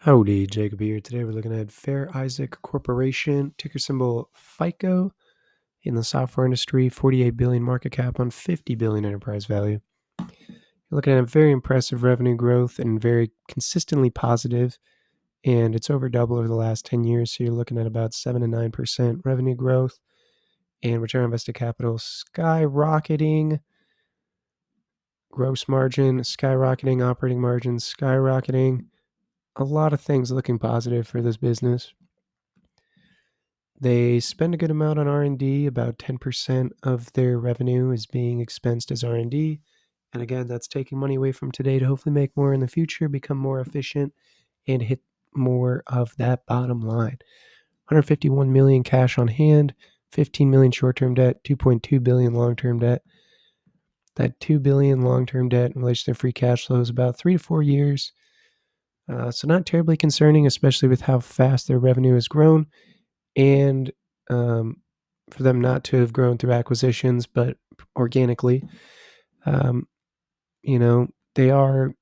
Howdy, Jacob here. Today we're looking at Fair Isaac Corporation, ticker symbol FICO, in the software industry, 48 billion market cap on 50 billion enterprise value. You're looking at a very impressive revenue growth and very consistently positive, and it's over double over the last 10 years. So you're looking at about 7 to 9% revenue growth and return on invested capital skyrocketing, gross margin skyrocketing, operating margins skyrocketing. A lot of things looking positive for this business. They spend a good amount on R&D. About 10% of their revenue is being expensed as R&D. And again, that's taking money away from today to hopefully make more in the future, become more efficient, and hit more of that bottom line. 151 million cash on hand, 15 million short-term debt, 2.2 billion long-term debt. That 2 billion long-term debt in relation to their free cash flow is about 3 to 4 years. So not terribly concerning, especially with how fast their revenue has grown. And for them not to have grown through acquisitions, but organically, um, they are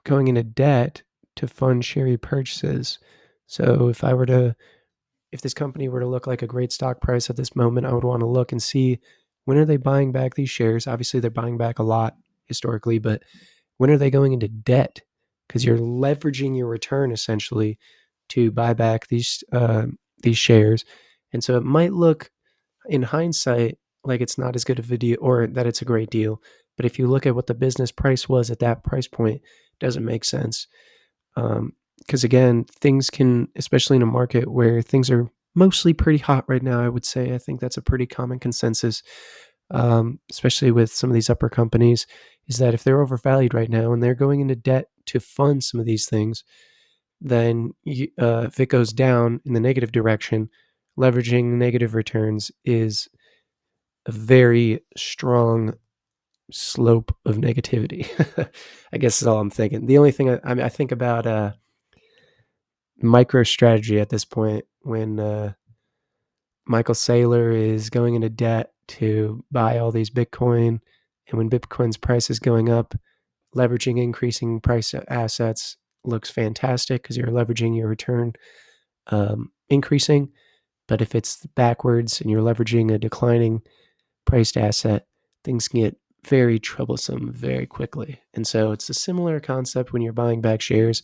going into debt to fund share repurchases. So if this company were to look like a great stock price at this moment, I would want to look and see when are they buying back these shares. Obviously, they're buying back a lot historically, but when are they going into debt? Because you're leveraging your return essentially to buy back these shares. And so it might look in hindsight like it's not as good of a deal or that it's a great deal. But if you look at what the business price was at that price point, it doesn't make sense. Because again, things can, especially in a market where things are mostly pretty hot right now, I would say, I think that's a pretty common consensus, especially with some of these upper companies, is that if they're overvalued right now and they're going into debt to fund some of these things, then if it goes down in the negative direction, leveraging negative returns is a very strong slope of negativity. I guess is all I'm thinking. The only thing I think about MicroStrategy at this point when Michael Saylor is going into debt to buy all these Bitcoin, and when Bitcoin's price is going up, leveraging increasing price assets looks fantastic because you're leveraging your return increasing. But if it's backwards and you're leveraging a declining priced asset, things can get very troublesome very quickly. And so it's a similar concept when you're buying back shares.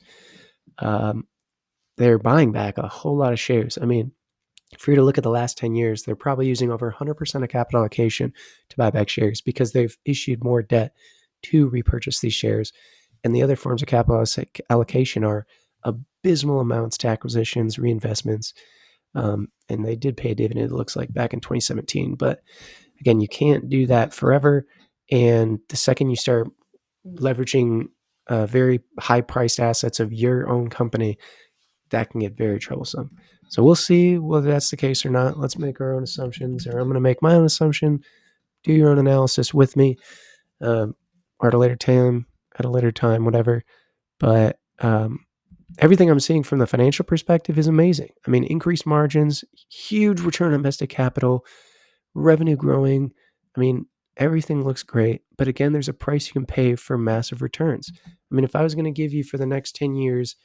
They're buying back a whole lot of shares. I mean, if you were to look at the last 10 years, they're probably using over 100% of capital allocation to buy back shares because they've issued more debt to repurchase these shares. And the other forms of capital allocation are abysmal amounts to acquisitions, reinvestments. And they did pay a dividend, it looks like, back in 2017. But again, you can't do that forever. And the second you start leveraging very high-priced assets of your own company, that can get very troublesome. So we'll see whether that's the case or not. Let's make our own assumptions, or I'm going to make my own assumption. Do your own analysis with me, or at a later time, whatever. But everything I'm seeing from the financial perspective is amazing. I mean, increased margins, huge return on invested capital, revenue growing. I mean, everything looks great. But again, there's a price you can pay for massive returns. I mean, if I was going to give you for the next 10 years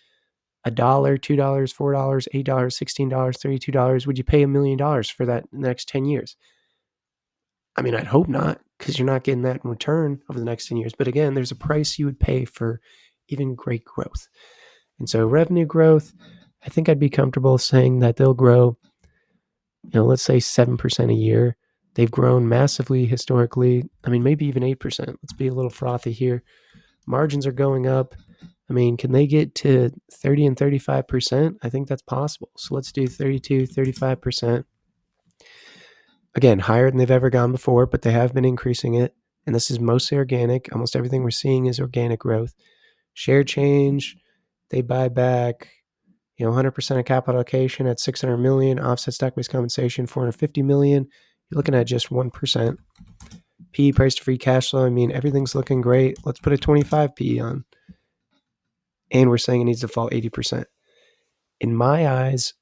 $1, $2, $4, $8, $16, $32, would you pay $1 million for that next 10 years? I mean, I'd hope not, because you're not getting that in return over the next 10 years. But again, there's a price you would pay for even great growth. And so revenue growth, I think I'd be comfortable saying that they'll grow, let's say 7% a year. They've grown massively historically. I mean, maybe even 8%. Let's be a little frothy here. Margins are going up. I mean, can they get to 30 and 35%? I think that's possible. So let's do 32, 35%. Again, higher than they've ever gone before, but they have been increasing it. And this is mostly organic. Almost everything we're seeing is organic growth. Share change, they buy back 100% of capital allocation at 600 million, offset stock-based compensation 450 million. You're looking at just 1%. PE, price to free cash flow, I mean, everything's looking great. Let's put a 25 PE on. And we're saying it needs to fall 80%. In my eyes,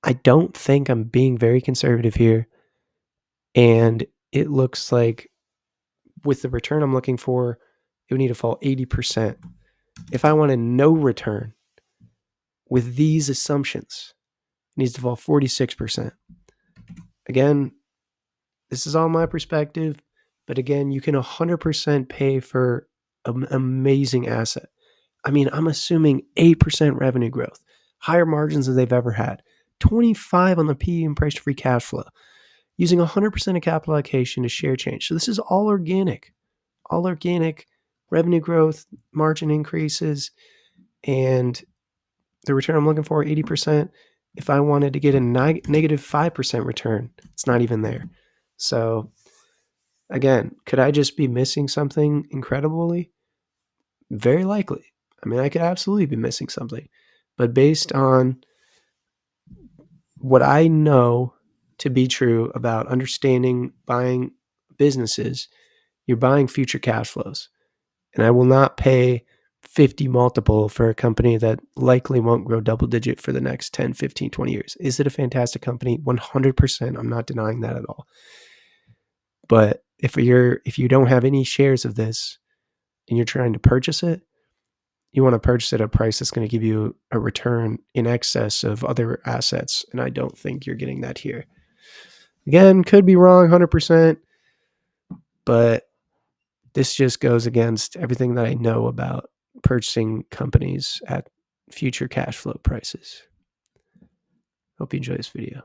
I don't think I'm being very conservative here. And it looks like with the return I'm looking for, it would need to fall 80%. If I wanted no return, with these assumptions, it needs to fall 46%. Again, this is all my perspective, but again, you can 100% pay for an amazing asset. I mean, I'm assuming 8% revenue growth, higher margins than they've ever had, 25 on the PE and price to free cash flow, using 100% of capital allocation to share change. So this is all organic revenue growth, margin increases, and the return I'm looking for, 80%. If I wanted to get a negative 5% return, it's not even there. So again, could I just be missing something incredibly? Very likely. I mean, I could absolutely be missing something. But based on what I know to be true about understanding buying businesses, you're buying future cash flows. And I will not pay 50 multiple for a company that likely won't grow double digit for the next 10, 15, 20 years. Is it a fantastic company? 100%. I'm not denying that at all. But if you don't have any shares of this and you're trying to purchase it, you want to purchase it at a price that's going to give you a return in excess of other assets. And I don't think you're getting that here. Again, could be wrong 100%, but this just goes against everything that I know about purchasing companies at future cash flow prices. Hope you enjoy this video.